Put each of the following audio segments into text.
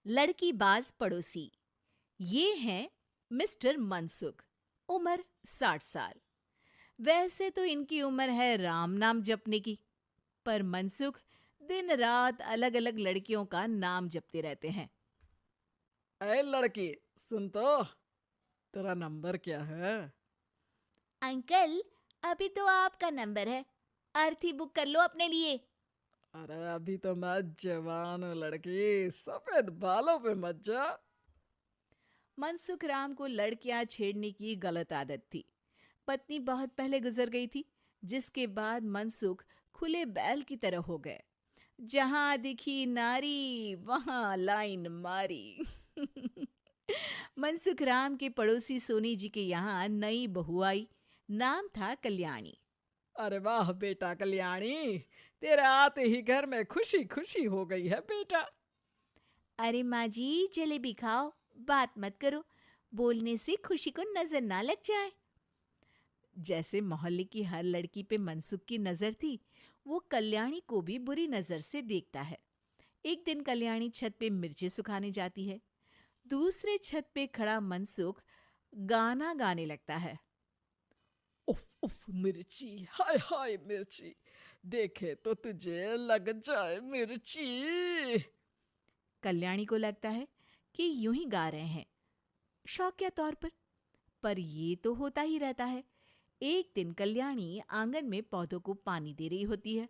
लड़कीबाज पड़ोसी। ये हैं मिस्टर मनसुख। उम्र 60 साल। वैसे तो इनकी उम्र है राम नाम जपने की, पर मनसुख दिन रात अलग अलग लड़कियों का नाम जपते रहते हैं। अरे लड़की, सुन तो, तेरा नंबर क्या है? अंकल, अभी तो आपका नंबर है। अर्थी बुक कर लो अपने लिए। अरे अभी तो मैं जवान हूँ लड़की, सफेद बालों पे मत जा। मनसुख राम को लड़कियां छेड़ने की गलत आदत थी। पत्नी बहुत पहले गुजर गई थी, जिसके बाद मनसुख खुले बैल की तरह हो गए। जहां दिखी नारी वहां लाइन मारी। मनसुख राम के पड़ोसी सोनी जी के यहाँ नई बहू आई। नाम था कल्याणी। अरे वाह बेटा कल्याणी, तेरे आते ही घर में खुशी खुशी हो गई है बेटा। अरे माँ जी, जलेबी खाओ, बात मत करो, बोलने से खुशी को नजर ना लग जाए। जैसे मोहल्ले की हर लड़की पे मनसुख की नजर थी, वो कल्याणी को भी बुरी नजर से देखता है। एक दिन कल्याणी छत पे मिर्ची सुखाने जाती है। दूसरे छत पे खड़ा मनसुख गाना गाने लगता है। उफ उफ मिर्ची, हाय हाय मिर्ची, देखे तो तुझे लग जाए मिर्ची। कल्याणी को लगता है कि यूं ही गा रहे हैं, शौकिया तौर पर ये तो होता ही रहता है। एक दिन कल्याणी आंगन में पौधों को पानी दे रही होती है।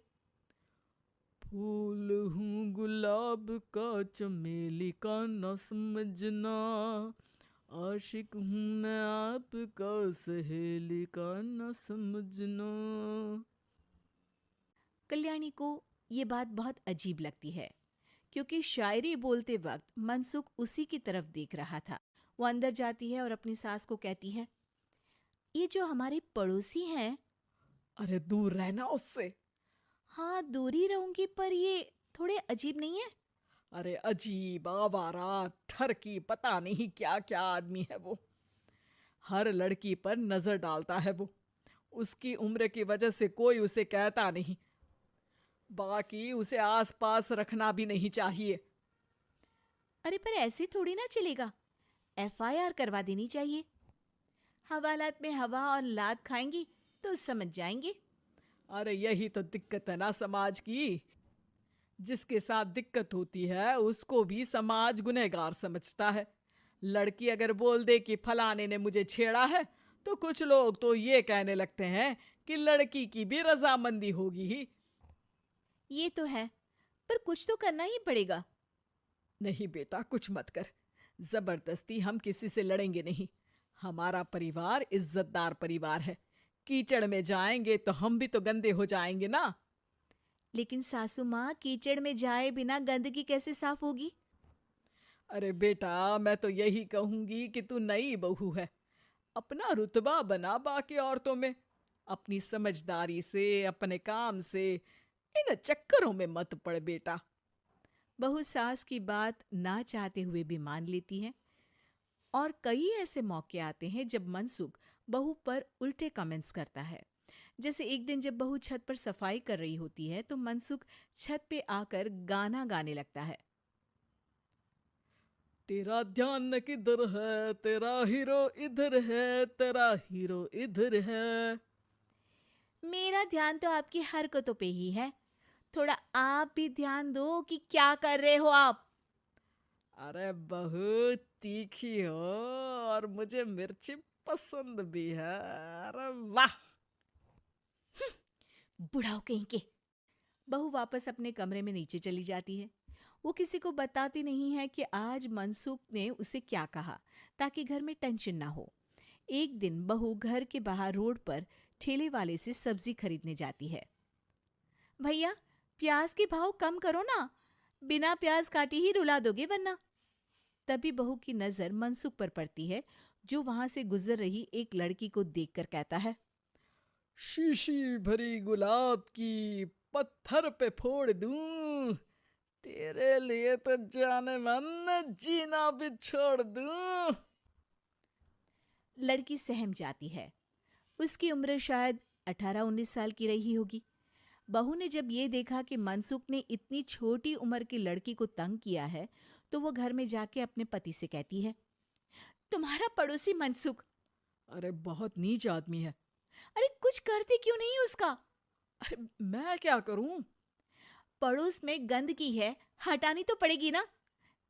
फूल हूँ गुलाब का, चमेली का न समझना, आशिक हूँ मैं आपका, सहेली का न समझना। कल्याणी को ये बात बहुत अजीब लगती है, क्योंकि शायरी बोलते वक्त मनसुख उसी की तरफ देख रहा था। वो अंदर जाती है और अपनी सास को कहती है, ये जो हमारे पड़ोसी हैं। अरे दूर रहना उससे। हाँ, दूरी रहूंगी, पर ये थोड़े अजीब नहीं है? अरे अजीब, आवारा, ठरकी, पता नहीं क्या क्या आदमी है वो। हर लड़की पर नजर डालता है वो। उसकी उम्र की वजह से कोई उसे कहता नहीं। बाकी उसे आसपास रखना भी नहीं चाहिए। अरे पर ऐसे थोड़ी ना चलेगा, एफआईआर करवा देनी चाहिए। हवालात में हवा और लात खाएंगी तो समझ जाएंगे। अरे यही तो दिक्कत है ना समाज की। जिसके साथ दिक्कत होती है उसको भी समाज गुनहगार समझता है। लड़की अगर बोल दे कि फलाने ने मुझे छेड़ा है, तो कुछ लोग तो ये कहने लगते हैं कि लड़की की भी रजामंदी होगी ही। ये तो है, पर कुछ तो करना ही पड़ेगा। नहीं बेटा, कुछ मत कर। जबरदस्ती हम किसी से लड़ेंगे नहीं। हमारा परिवार इज्जतदार परिवार है। कीचड़ में जाएंगे तो हम भी तो गंदे हो जाएंगे ना। लेकिन सासू माँ, कीचड़ में जाए बिना गंदगी कैसे साफ होगी? अरे बेटा, मैं तो यही कहूंगी कि तू नई बहू है। अपना रुतबा बना बाकी औरतों में। अपनी समझदारी से, अपने काम से इन चक्करों में मत पड़ बेटा। बहू सास की बात ना चाहते हुए भी मान लेती है। और कई ऐसे मौके आते हैं जब मनसुख बहू पर उल्टे कमेंट्स करता है। जैसे एक दिन जब बहू छत पर सफाई कर रही होती है तो मनसुख छत पे आकर गाना गाने लगता है। तेरा ध्यान किधर है, तेरा हीरो इधर है, तेरा हीरो इधर है। मेरा ध्यान तो आपकी हरकतों पे ही है। थोड़ा आप भी ध्यान दो कि क्या कर रहे हो आप। अरे बहुत तीखी हो, और मुझे मिर्ची पसंद भी है। अरे वाह। बुढ़ाओ कहीं के। बहू वापस अपने कमरे में नीचे चली जाती है। वो किसी को बताती नहीं है कि आज मनसुख ने उसे क्या कहा, ताकि घर में टेंशन ना हो। एक दिन बहू घर के बाहर रोड पर ठेले वाले से सब्जी खरीदने जाती है। भैया, प्याज के भाव कम करो ना, बिना प्याज काटे ही रुला दोगे वरना। तभी बहू की नजर मनसुख पर पड़ती है, जो वहां से गुजर रही एक लड़की को देखकर कहता है, शीशी भरी गुलाब की, पत्थर पे फोड़ दूं। तेरे लिए तो जाने मन जीना भी छोड़ दूं। लड़की सहम जाती है। उसकी उम्र शायद 18-19 साल की रही होगी। बहू ने जब ये देखा कि मनसुख ने इतनी छोटी उम्र की लड़की को तंग किया है, तो वो घर में जाके अपने पति से कहती है, तुम्हारा पड़ोसी मनसुख, अरे बहुत नीच आदमी है। अरे कुछ करते क्यों नहीं उसका? अरे मैं क्या करूं? पड़ोस में गंदगी है, हटानी तो पड़ेगी ना।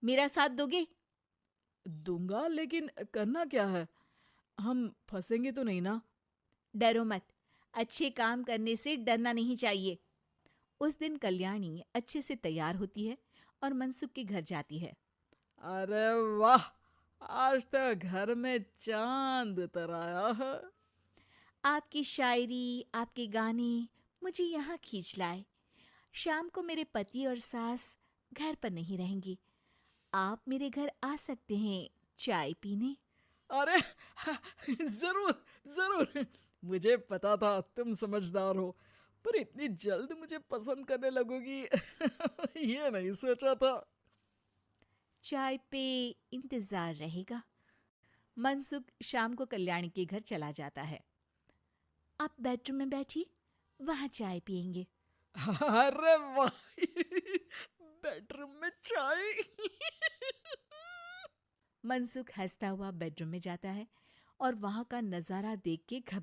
मेरा साथ दोगे? दूंगा, लेकिन करना क्या है? हम फंसेंगे तो नहीं ना? डरो मत, अच्छे काम करने से डरना नहीं चाहिए। उस दिन कल्याणी अच्छे से तैयार होती है और मनसुख के घर जाती है। अरे वाह, आज तो घर में चांद उतर आया है। आपकी शायरी, आपके गाने मुझे यहाँ खींच लाए। शाम को मेरे पति और सास घर पर नहीं रहेंगे। आप मेरे घर आ सकते हैं चाय पीने। अरे जरूर जरूर, मुझे पता था तुम समझदार हो, पर इतनी जल्द मुझे पसंद करने लगोगी ये नहीं सोचा था। चाय पे इंतजार रहेगा। मनसुख शाम को कल्याणी के घर चला जाता है। आप बेडरूम में बैठिए, वहां चाय पियेंगे। अरे वाह बेडरूम में चाय मनसुख हंसता हुआ बेडरूम में जाता है और वहां का नजारा देख के घबरा